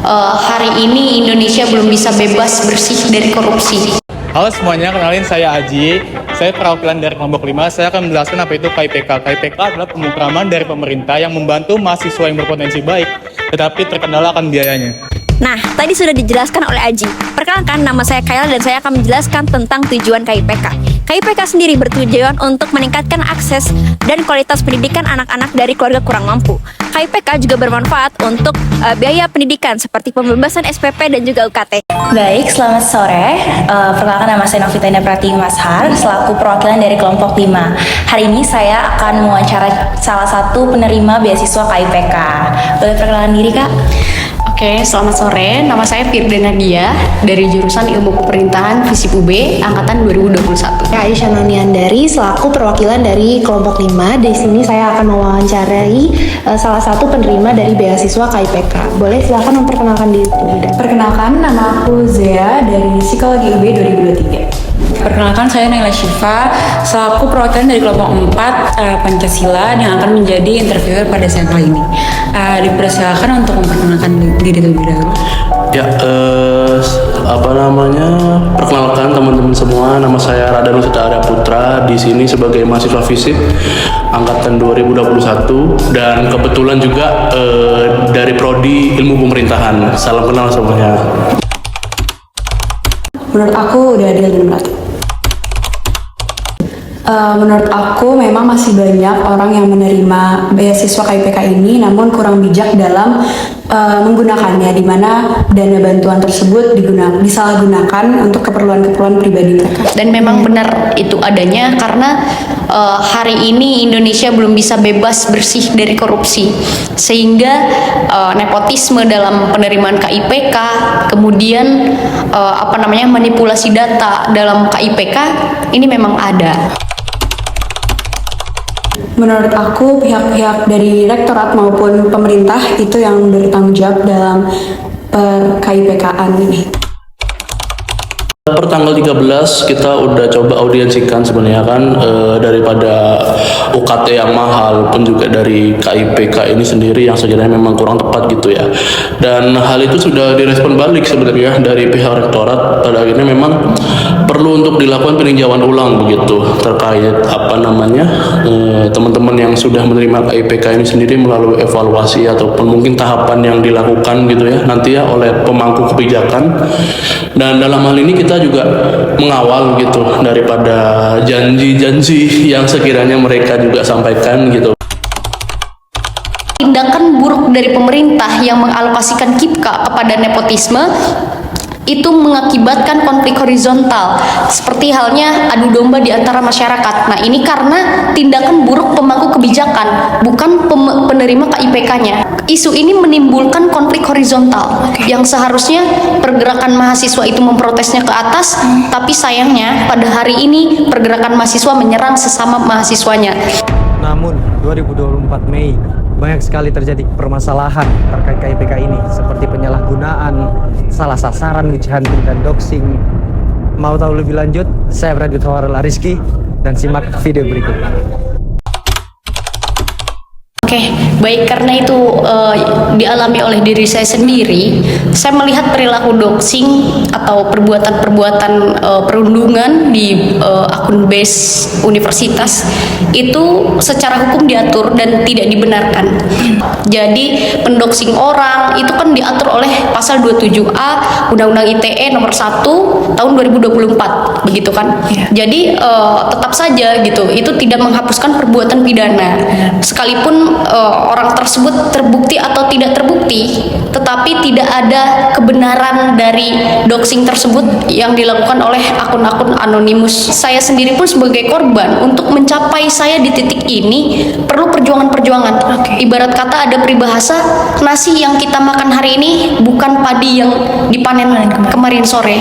hari ini Indonesia belum bisa bebas bersih dari korupsi. Halo semuanya, kenalin saya Aji. Saya perwakilan dari kelompok 5. Saya akan menjelaskan apa itu KIPK. KIPK adalah pemrograman dari pemerintah yang membantu mahasiswa yang berpotensi baik, tetapi terkendala akan biayanya. Nah, tadi sudah dijelaskan oleh Aji. Perkenalkan, nama saya Kayla dan saya akan menjelaskan tentang tujuan KIPK. KIPK sendiri bertujuan untuk meningkatkan akses dan kualitas pendidikan anak-anak dari keluarga kurang mampu. KIPK juga bermanfaat untuk biaya pendidikan seperti pembebasan SPP dan juga UKT. Baik, selamat sore. Perkenalkan, nama saya Novita Pratiwi Mashar, selaku perwakilan dari kelompok 5. Hari ini saya akan mewawancara salah satu penerima beasiswa KIPK. Boleh perkenalkan diri, Kak? Oke, selamat sore. Nama saya Firda Nadia dari jurusan Ilmu Pemerintahan FISIP UB angkatan 2021. Saya Aisyah Naniandari selaku perwakilan dari kelompok 5. Di sini saya akan mewawancarai salah satu penerima dari beasiswa KIPK. Boleh silakan memperkenalkan diri. Perkenalkan, nama aku Zea dari Psikologi UB 2023. Perkenalkan, saya Naila Syifa selaku perwakilan dari kelompok 4 Pancasila yang akan menjadi interviewer pada saat kali ini. Dipersilakan untuk memperkenalkan diri terlebih dahulu. Ya, perkenalkan teman-teman semua, nama saya Radan Usita Arya Putra, di sini sebagai mahasiswa FISIP angkatan 2021 dan kebetulan juga dari prodi Ilmu Pemerintahan. Salam kenal semuanya. Menurut aku udah adil dan merata. Menurut aku memang masih banyak orang yang menerima beasiswa KIPK ini namun kurang bijak dalam menggunakannya, di mana dana bantuan tersebut disalahgunakan untuk keperluan-keperluan pribadi mereka. Dan memang benar itu adanya karena hari ini Indonesia belum bisa bebas bersih dari korupsi, sehingga nepotisme dalam penerimaan KIPK, kemudian manipulasi data dalam KIPK ini memang ada. Menurut aku, pihak-pihak dari rektorat maupun pemerintah itu yang bertanggung jawab dalam per-KIPK-an ini. Per tanggal 13 kita udah coba audiensikan sebenarnya kan, daripada UKT yang mahal pun juga dari KIPK ini sendiri yang sebenarnya memang kurang tepat gitu ya. Dan hal itu sudah direspon balik sebenarnya dari pihak rektorat. Pada akhirnya memang perlu untuk dilakukan peninjauan ulang begitu terkait teman-teman yang sudah menerima KIPK ini sendiri melalui evaluasi ataupun mungkin tahapan yang dilakukan gitu ya nanti ya oleh pemangku kebijakan. Dan dalam hal ini kita juga mengawal gitu daripada janji-janji yang sekiranya mereka juga sampaikan gitu. Tindakan buruk dari pemerintah yang mengalokasikan KIPK kepada nepotisme itu mengakibatkan konflik horizontal, seperti halnya adu domba di antara masyarakat. Nah, ini karena tindakan buruk pemangku kebijakan, bukan penerima KIPK-nya. Isu ini menimbulkan konflik horizontal, yang seharusnya pergerakan mahasiswa itu memprotesnya ke atas, tapi sayangnya pada hari ini pergerakan mahasiswa menyerang sesama mahasiswanya. Namun 2024 Mei banyak sekali terjadi permasalahan terkait KIPK ini, seperti penyalahgunaan, salah sasaran, ujian dan doxing. Mau tahu lebih lanjut? Saya Radit Hawarul Ariski dan simak video berikut. Oke, baik, karena itu dialami oleh diri saya sendiri. Saya melihat perilaku doxing atau perbuatan-perbuatan perundungan di akun base universitas itu secara hukum diatur dan tidak dibenarkan. Jadi pendoxing orang itu kan diatur oleh pasal 27A Undang-Undang ITE nomor 1 tahun 2024, begitu kan? Jadi tetap saja gitu, itu tidak menghapuskan perbuatan pidana. Sekalipun orang tersebut terbukti atau tidak terbukti, tetapi tidak ada kebenaran dari doxing tersebut yang dilakukan oleh akun-akun anonimus. Saya sendiri pun sebagai korban, untuk mencapai saya di titik ini perlu perjuangan-perjuangan. Ibarat kata ada peribahasa, nasi yang kita makan hari ini bukan padi yang dipanen kemarin sore.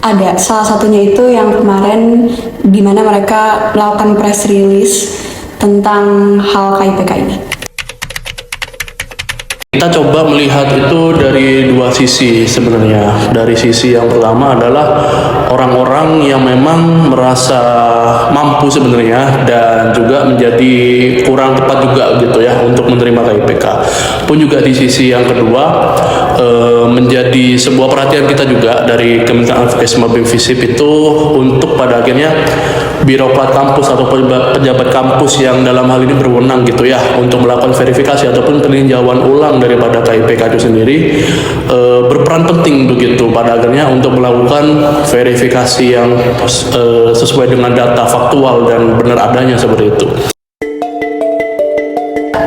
Ada salah satunya itu yang kemarin di mana mereka melakukan press release tentang hal KIPK ini. Kita coba melihat itu dari dua sisi sebenarnya. Dari sisi yang pertama adalah orang-orang yang memang merasa mampu sebenarnya dan juga menjadi kurang tepat juga gitu ya untuk menerima KIPK. Pun juga di sisi yang kedua menjadi sebuah perhatian kita juga dari Kementerian Advokasi Mabim Visip itu untuk pada akhirnya birokrat kampus atau pejabat kampus yang dalam hal ini berwenang gitu ya untuk melakukan verifikasi ataupun peninjauan ulang daripada KIPK itu sendiri berperan penting begitu pada akhirnya untuk melakukan verifikasi yang sesuai dengan data faktual dan benar adanya seperti itu.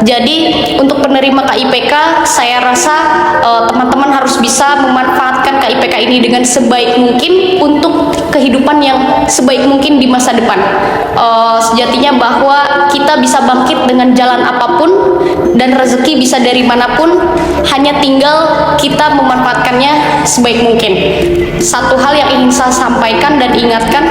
Jadi untuk penerima KIPK, saya rasa teman-teman harus bisa memanfaatkan KIPK ini dengan sebaik mungkin untuk kehidupan yang sebaik mungkin di masa depan. Sejatinya bahwa kita bisa bangkit dengan jalan apapun dan rezeki bisa dari manapun, hanya tinggal kita memanfaatkannya sebaik mungkin. Satu hal yang ingin saya sampaikan dan ingatkan,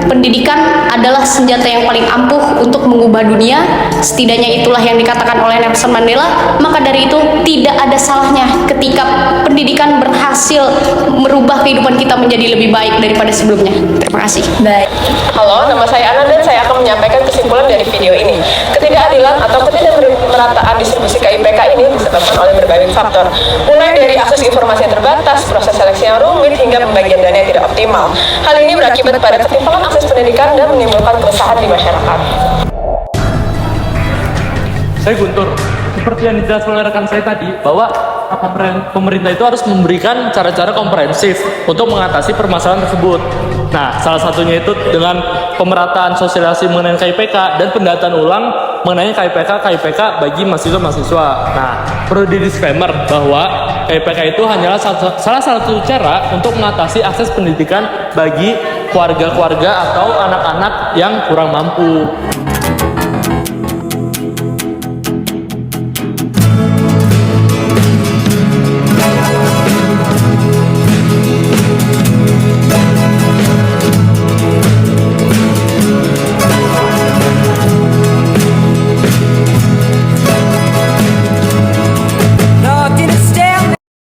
pendidikan adalah senjata yang paling ampuh untuk mengubah dunia. Setidaknya itulah yang dikatakan oleh Nelson Mandela. Maka dari itu tidak ada salahnya ketika pendidikan berhasil merubah kehidupan kita menjadi lebih baik daripada sebelumnya. Terima kasih. Baik. Halo, nama saya Ana dan saya akan menyampaikan kesimpulan dari video ini. Ketidakadilan atau ketidakmerataan distribusi KIPK ini disebabkan oleh berbagai faktor, mulai dari akses informasi yang terbatas, proses seleksi yang rumit, hingga pembagian dana yang tidak optimal. Hal ini berakibat pada ketimpangan akses pendidikan dan menimbulkan keresahan di masyarakat. Saya Guntur, seperti yang dijelaskan oleh rekan saya tadi, bahwa pemerintah itu harus memberikan cara-cara komprehensif untuk mengatasi permasalahan tersebut. Nah, salah satunya itu dengan pemerataan sosialisasi mengenai KIPK dan pendataan ulang mengenai KIPK bagi mahasiswa-mahasiswa. Nah, perlu di disclaimer bahwa KIPK itu hanyalah salah satu cara untuk mengatasi akses pendidikan bagi keluarga-keluarga atau anak-anak yang kurang mampu.